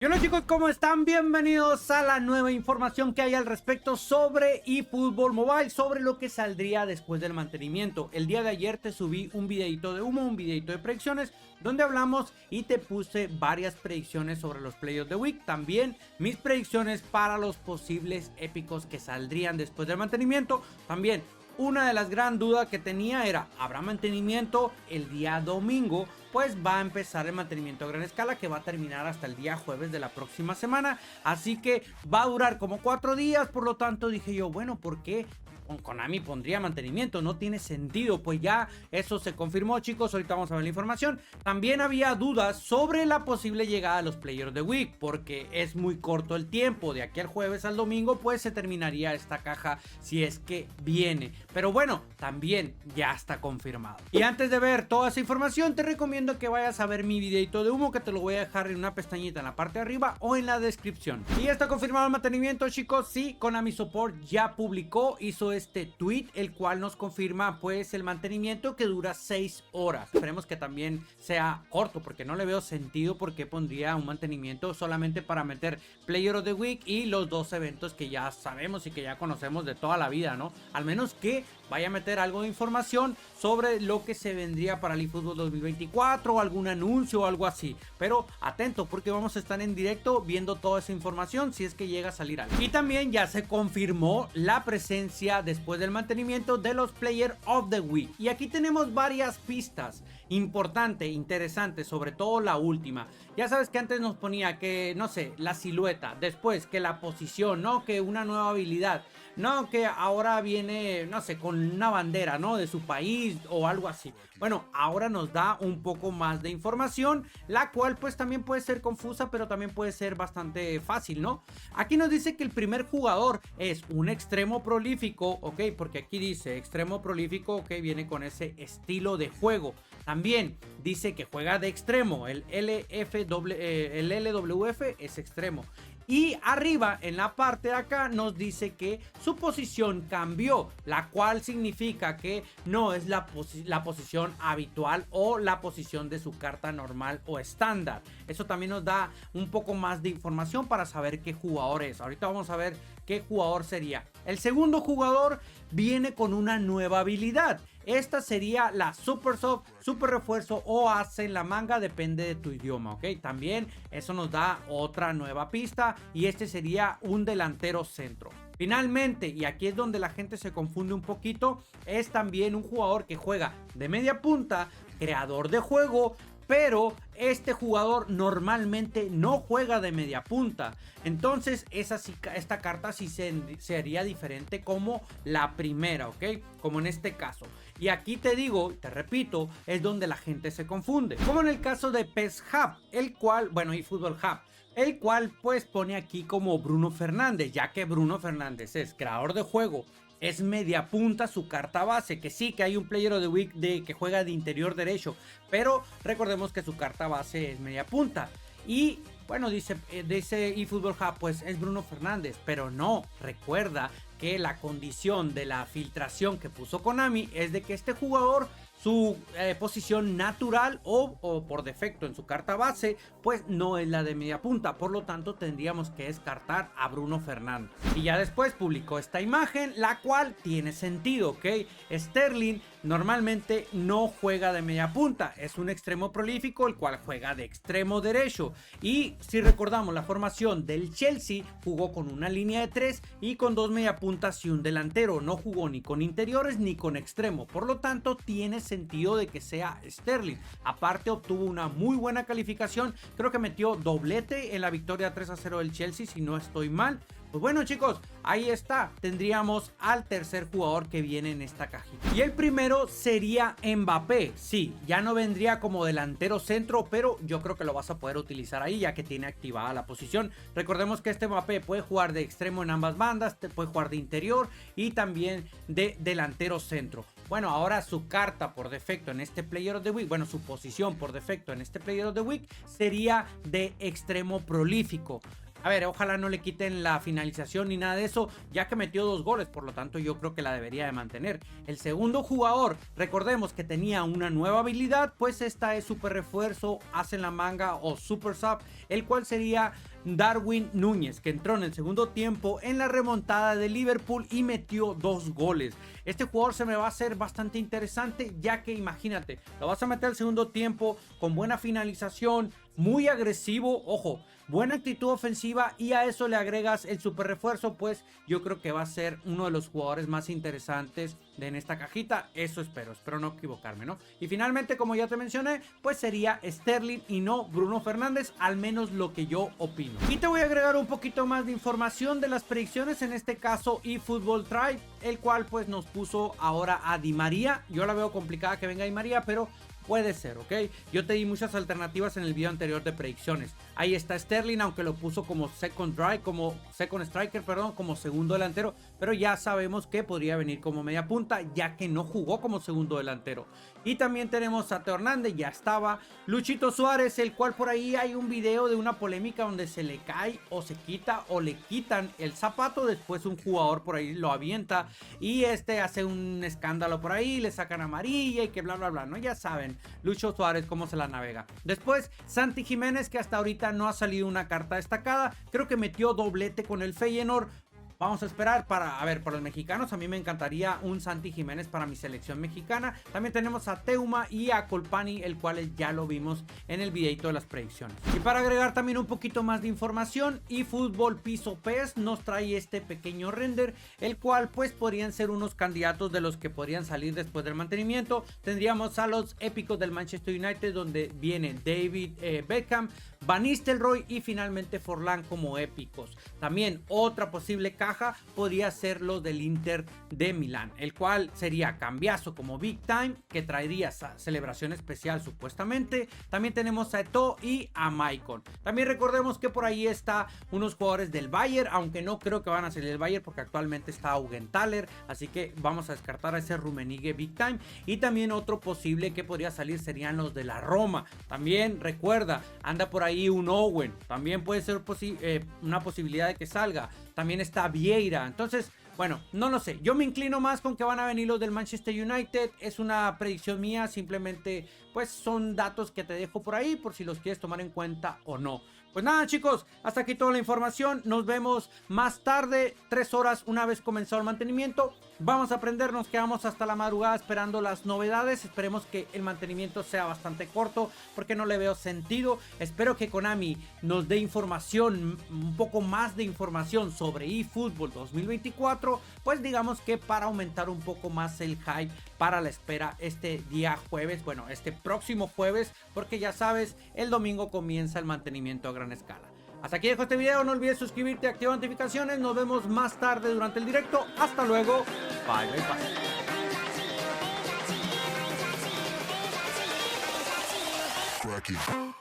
Y hola chicos, ¿cómo están? Bienvenidos a la nueva información que hay al respecto sobre eFootball Mobile, sobre lo que saldría después del mantenimiento. El día de ayer te subí un videito de humo, un videito de predicciones, donde hablamos y te puse varias predicciones sobre los Play of the Week. También mis predicciones para los posibles épicos que saldrían después del mantenimiento. También una de las gran dudas que tenía era, ¿habrá mantenimiento el día domingo? Pues va a empezar el mantenimiento a gran escala que va a terminar hasta el día jueves de la próxima semana. Así que va a durar como 4 días, por lo tanto dije yo, bueno, ¿por qué Konami pondría mantenimiento? No tiene sentido. Pues ya eso se confirmó, chicos. Ahorita vamos a ver la información. También había dudas sobre la posible llegada de los Player of the Week, porque es muy corto el tiempo. De aquí al jueves al domingo pues se terminaría esta caja si es que viene. Pero bueno, también ya está confirmado. Y antes de ver toda esa información, te recomiendo que vayas a ver mi videito de humo, que te lo voy a dejar en una pestañita en la parte de arriba o en la descripción. Y ya está confirmado el mantenimiento, chicos. Sí, Konami Support ya publicó, hizo este tweet, el cual nos confirma pues el mantenimiento que dura 6 horas. Esperemos que también sea corto, porque no le veo sentido por qué pondría un mantenimiento solamente para meter Player of the Week y los dos eventos que ya sabemos y que ya conocemos de toda la vida, ¿no? Al menos que vaya a meter algo de información sobre lo que se vendría para el eFootball 2024 o algún anuncio o algo así. Pero atento, porque vamos a estar en directo viendo toda esa información si es que llega a salir algo. Y también ya se confirmó la presencia después del mantenimiento de los Player of the Week. Y aquí tenemos varias pistas importante, interesante, sobre todo la última. Ya sabes que antes nos ponía que, no sé, la silueta, después que la posición, no, que una nueva habilidad, no, que ahora viene, no sé, con una bandera, ¿no? De su país o algo así. Bueno, ahora nos da un poco más de información, la cual pues también puede ser confusa, pero también puede ser bastante fácil, ¿no? Aquí nos dice que el primer jugador es un extremo prolífico, ok, porque aquí dice extremo prolífico, ok, viene con ese estilo de juego. También dice que juega de extremo, el LWF es extremo. Y arriba en la parte de acá nos dice que su posición cambió, la cual significa que no es la posición habitual o la posición de su carta normal o estándar. Eso también nos da un poco más de información para saber qué jugador es. Ahorita vamos a ver qué jugador sería. El segundo jugador viene con una nueva habilidad. Esta sería la Super Soft, Super Refuerzo o As en la manga, depende de tu idioma, ¿ok? También eso nos da otra nueva pista y este sería un delantero centro. Finalmente, y aquí es donde la gente se confunde un poquito, es también un jugador que juega de media punta, creador de juego, pero este jugador normalmente no juega de media punta. Entonces esta carta sí sería diferente como la primera, ¿ok? Como en este caso. Y aquí te digo, te repito, es donde la gente se confunde. Como en el caso de PES Hub, el cual, bueno, y Football Hub, el cual pues pone aquí como Bruno Fernández, ya que Bruno Fernández es creador de juego, es media punta su carta base, que sí que hay un Player of the Week que juega de interior derecho, pero recordemos que su carta base es media punta. Y bueno, dice eFootball Hub, pues es Bruno Fernández, pero no, recuerda que la condición de la filtración que puso Konami es de que este jugador, su posición natural o por defecto en su carta base, pues no es la de media punta. Por lo tanto tendríamos que descartar a Bruno Fernández. Y ya después publicó esta imagen, la cual tiene sentido, ¿ok? Sterling normalmente no juega de media punta, es un extremo prolífico el cual juega de extremo derecho. Y si recordamos la formación del Chelsea, jugó con una línea de 3 y con 2 media puntas y un delantero. No jugó ni con interiores ni con extremo, por lo tanto tiene sentido de que sea Sterling. Aparte obtuvo una muy buena calificación, creo que metió doblete en la victoria 3-0 del Chelsea, si no estoy mal. Pues bueno chicos, ahí está, tendríamos al tercer jugador que viene en esta cajita. Y el primero sería Mbappé. Sí, ya no vendría como delantero centro, pero yo creo que lo vas a poder utilizar ahí ya que tiene activada la posición. Recordemos que este Mbappé puede jugar de extremo en ambas bandas, puede jugar de interior y también de delantero centro. Bueno, ahora su carta por defecto en este Player of the Week, bueno, su posición por defecto en este Player of the Week sería de extremo prolífico. A ver, ojalá no le quiten la finalización ni nada de eso, ya que metió 2 goles, por lo tanto yo creo que la debería de mantener. El segundo jugador, recordemos que tenía una nueva habilidad, pues esta es super refuerzo, hace en la manga o super sub, el cual sería Darwin Núñez, que entró en el segundo tiempo en la remontada de Liverpool y metió 2 goles. Este jugador se me va a hacer bastante interesante, ya que imagínate, lo vas a meter al segundo tiempo con buena finalización, muy agresivo, ojo, buena actitud ofensiva, y a eso le agregas el super refuerzo, pues yo creo que va a ser uno de los jugadores más interesantes en esta cajita. Eso espero no equivocarme, ¿no? Y finalmente, como ya te mencioné, pues sería Sterling y no Bruno Fernández, al menos lo que yo opino. Y te voy a agregar un poquito más de información de las predicciones, en este caso eFootball Tribe, el cual pues nos puso ahora a Di María. Yo la veo complicada que venga Di María, pero puede ser, ¿ok? Yo te di muchas alternativas en el video anterior de predicciones. Ahí está Sterling, aunque lo puso como second striker, perdón, como segundo delantero, pero ya sabemos que podría venir como media punta, ya que no jugó como segundo delantero. Y también tenemos a Teo Hernández, ya estaba. Luchito Suárez, el cual por ahí hay un video de una polémica donde se le cae o se quita o le quitan el zapato, después un jugador por ahí lo avienta y hace un escándalo por ahí, le sacan amarilla y que bla bla bla, ¿no? Ya saben, Lucho Suárez cómo se la navega. Después Santi Jiménez, que hasta ahorita no ha salido una carta destacada, creo que metió doblete con el Feyenoord. Vamos a esperar para los mexicanos. A mí me encantaría un Santi Jiménez para mi selección mexicana. También tenemos a Teuma y a Colpani, el cual ya lo vimos en el videito de las predicciones. Y para agregar también un poquito más de información, eFootball Piso PES nos trae este pequeño render, el cual pues podrían ser unos candidatos de los que podrían salir después del mantenimiento. Tendríamos a los épicos del Manchester United, donde viene David Beckham, Van Nistelrooy y finalmente Forlán como épicos. También otra posible caja podría ser lo del Inter de Milán, el cual sería cambiazo como Big Time, que traería celebración especial supuestamente. También tenemos a Eto'o y a Maicon. También recordemos que por ahí está unos jugadores del Bayern, aunque no creo que van a salir del Bayern porque actualmente está Augenthaler, así que vamos a descartar a ese Rummenigge Big Time. Y también otro posible que podría salir serían los de la Roma. También recuerda, anda por ahí un Owen, también puede ser una posibilidad de que salga. También está Vieira. Entonces, bueno, no lo sé. Yo me inclino más con que van a venir los del Manchester United. Es una predicción mía. Simplemente, pues, son datos que te dejo por ahí por si los quieres tomar en cuenta o no. Pues nada, chicos, hasta aquí toda la información. Nos vemos más tarde, 3 horas una vez comenzado el mantenimiento. Vamos a aprender, nos quedamos hasta la madrugada esperando las novedades. Esperemos que el mantenimiento sea bastante corto porque no le veo sentido. Espero que Konami nos dé información, un poco más de información sobre eFootball 2024. Pues digamos que para aumentar un poco más el hype para la espera este día jueves. Bueno, este próximo jueves, porque ya sabes, el domingo comienza el mantenimiento a gran escala. Hasta aquí dejo este video, no olvides suscribirte, activar notificaciones, nos vemos más tarde durante el directo, hasta luego, bye bye bye.